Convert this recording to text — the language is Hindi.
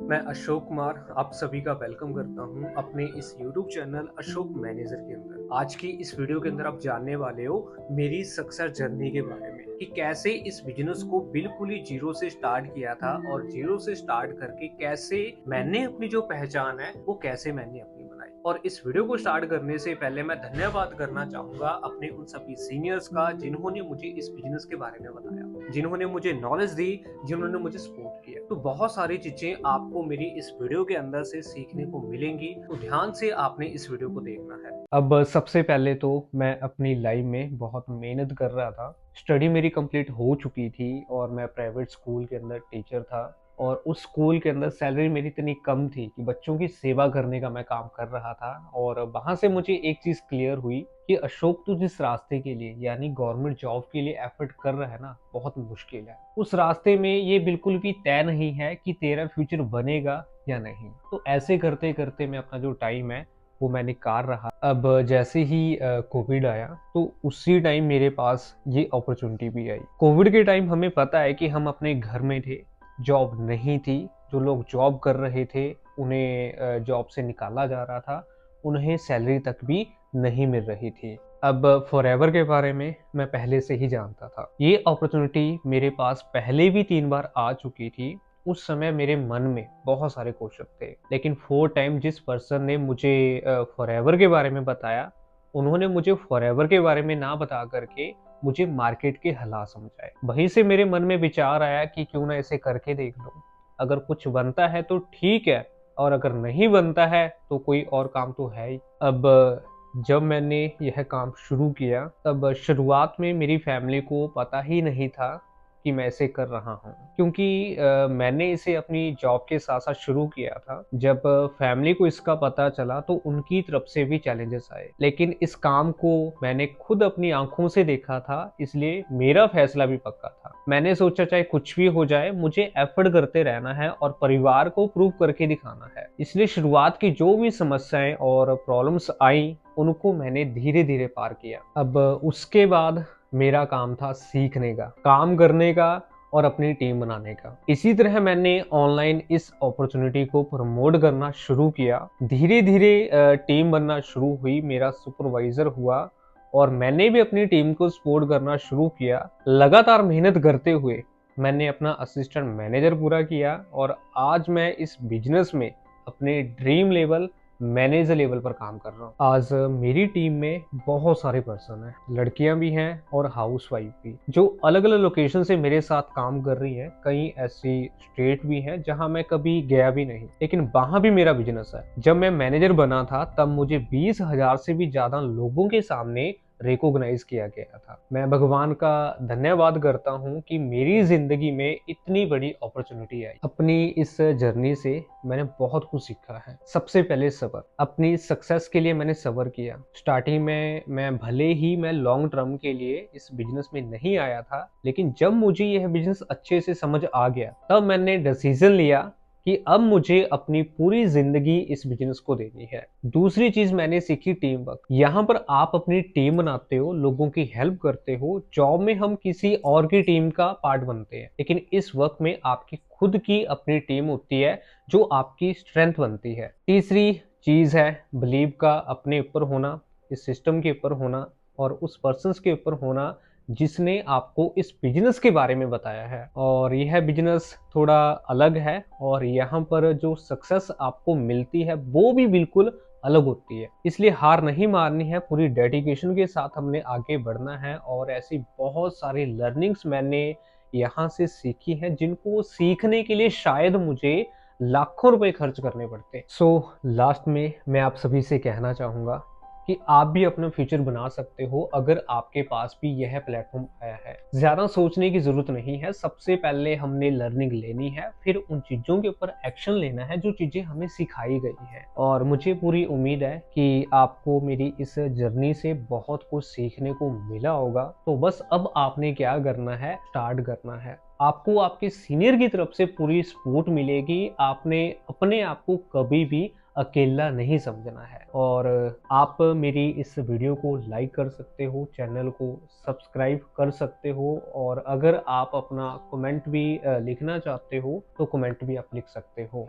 मैं अशोक कुमार आप सभी का वेलकम करता हूं अपने इस YouTube चैनल अशोक मैनेजर के अंदर। आज की इस वीडियो के अंदर आप जानने वाले हो मेरी सक्सेस जर्नी के बारे में कि कैसे इस बिजनेस को बिल्कुल ही जीरो से स्टार्ट किया था और जीरो से स्टार्ट करके कैसे मैंने अपनी जो पहचान है वो कैसे मैंने अपनी बनाई। और इस वीडियो को स्टार्ट करने से पहले मैं धन्यवाद करना चाहूंगा अपने उन सभी सीनियर्स का जिन्होंने मुझे इस बिजनेस के बारे में बताया, जिन्होंने मुझे नॉलेज दी, जिन्होंने मुझे सपोर्ट किया। तो बहुत सारी चीजें आपको मेरी इस वीडियो के अंदर से सीखने को मिलेंगी, तो ध्यान से आपने इस वीडियो को देखना है। अब सबसे पहले तो मैं अपनी लाइफ में बहुत मेहनत कर रहा था। स्टडी मेरी कंप्लीट हो चुकी थी और मैं प्राइवेट स्कूल के अंदर टीचर था। और उस स्कूल के अंदर सैलरी मेरी इतनी कम थी कि बच्चों की सेवा करने का मैं काम कर रहा था। और वहां से मुझे एक चीज क्लियर हुई कि अशोक, तू जिस रास्ते के लिए यानी गवर्नमेंट जॉब के लिए एफर्ट कर रहा है ना, बहुत मुश्किल है। उस रास्ते में ये बिल्कुल भी तय नहीं है कि तेरा फ्यूचर बनेगा या नहीं। तो ऐसे करते करते मैं अपना जो टाइम है वो मैं निकाल रहा। अब जैसे ही कोविड आया तो उसी टाइम मेरे पास ये अपॉर्चुनिटी भी आई। कोविड के टाइम हमें पता है कि हम अपने घर में थे, जॉब नहीं थी। जो लोग जॉब कर रहे थे उन्हें जॉब से निकाला जा रहा था, उन्हें सैलरी तक भी नहीं मिल रही थी। अब फॉरएवर के बारे में मैं पहले से ही जानता था। ये अपॉर्चुनिटी मेरे पास पहले भी 3 बार आ चुकी थी। उस समय मेरे मन में बहुत सारे क्वेश्चन थे, लेकिन 4 टाइम जिस पर्सन ने मुझे फॉरएवर के बारे में बताया, उन्होंने मुझे फॉरएवर के बारे में ना बता करके मुझे मार्केट के हालात समझाए। वहीं से मेरे मन में विचार आया कि क्यों ना इसे करके देख लो। अगर कुछ बनता है तो ठीक है, और अगर नहीं बनता है तो कोई और काम तो है ही। अब जब मैंने यह काम शुरू किया तब शुरुआत में मेरी फैमिली को पता ही नहीं था कि मैं इसे कर रहा हूँ, क्योंकि मैंने इसे अपनी जॉब के साथ साथ शुरू किया था। जब फैमिली को इसका पता चला तो उनकी तरफ से भी चैलेंजेस आए, लेकिन इस काम को मैंने खुद अपनी आंखों से देखा था, इसलिए मेरा फैसला भी पक्का था। मैंने सोचा चाहे कुछ भी हो जाए, मुझे एफर्ट करते रहना है और परिवार को प्रूव करके दिखाना है। इसलिए शुरुआत की जो भी समस्याएं और प्रॉब्लम्स आई, उनको मैंने धीरे धीरे पार किया। अब उसके बाद मेरा काम था सीखने का, काम करने का और अपनी टीम बनाने का। इसी तरह मैंने ऑनलाइन इस अपॉर्चुनिटी को प्रमोट करना शुरू किया। धीरे धीरे टीम बनना शुरू हुई, मेरा सुपरवाइजर हुआ और मैंने भी अपनी टीम को सपोर्ट करना शुरू किया। लगातार मेहनत करते हुए मैंने अपना असिस्टेंट मैनेजर पूरा किया और आज मैं इस बिजनेस में अपने ड्रीम लेवल, मैनेजर लेवल पर काम कर रहा हूँ। आज मेरी टीम में बहुत सारे पर्सन हैं, लड़कियां भी हैं और हाउस वाइफ भी, जो अलग अलग लोकेशन से मेरे साथ काम कर रही हैं। कई ऐसी स्टेट भी हैं जहां मैं कभी गया भी नहीं, लेकिन वहां भी मेरा बिजनेस है। जब मैं मैनेजर बना था तब मुझे 20,000 से भी ज्यादा लोगों के सामने रिकॉग्नाइज किया गया था। मैं भगवान का धन्यवाद करता हूँ कि मेरी जिंदगी में इतनी बड़ी अपॉर्चुनिटी आई। अपनी इस जर्नी से मैंने बहुत कुछ सीखा है। सबसे पहले सब्र। अपनी सक्सेस के लिए मैंने सब्र किया। स्टार्टिंग में मैं लॉन्ग टर्म के लिए इस बिजनेस में नहीं आया था, लेकिन जब मुझे यह बिजनेस अच्छे से समझ आ गया तब मैंने डिसीजन लिया कि अब मुझे अपनी पूरी जिंदगी इस बिजनेस को देनी है। दूसरी चीज मैंने सीखी, टीम वर्क। यहाँ पर आप अपनी टीम बनाते हो, लोगों की हेल्प करते हो। जॉब में हम किसी और की टीम का पार्ट बनते हैं, लेकिन इस वर्क में आपकी खुद की अपनी टीम होती है जो आपकी स्ट्रेंथ बनती है। तीसरी चीज है बिलीव का अपने ऊपर होना, इस सिस्टम के ऊपर होना और उस पर्सन के ऊपर होना जिसने आपको इस बिजनेस के बारे में बताया है। और यह बिजनेस थोड़ा अलग है और यहाँ पर जो सक्सेस आपको मिलती है वो भी बिल्कुल अलग होती है। इसलिए हार नहीं मारनी है, पूरी डेडिकेशन के साथ हमने आगे बढ़ना है। और ऐसी बहुत सारी लर्निंग्स मैंने यहाँ से सीखी हैं जिनको सीखने के लिए शायद मुझे लाखों रुपए खर्च करने पड़ते। सो लास्ट में मैं आप सभी से कहना चाहूंगा कि आप भी अपना फ्यूचर बना सकते हो अगर आपके पास भी यह प्लेटफॉर्म आया है। ज्यादा सोचने की जरूरत नहीं है। सबसे पहले हमने लर्निंग लेनी है, फिर उन चीजों के ऊपर एक्शन लेना है जो चीजें हमें सिखाई गई है। और मुझे पूरी उम्मीद है कि आपको मेरी इस जर्नी से बहुत कुछ सीखने को मिला होगा। तो बस अब आपने क्या करना है, स्टार्ट करना है। आपको आपके सीनियर की तरफ से पूरी सपोर्ट मिलेगी। आपने अपने आप को कभी भी अकेला नहीं समझना है। और आप मेरी इस वीडियो को लाइक कर सकते हो, चैनल को सब्सक्राइब कर सकते हो, और अगर आप अपना कमेंट भी लिखना चाहते हो तो कमेंट भी आप लिख सकते हो।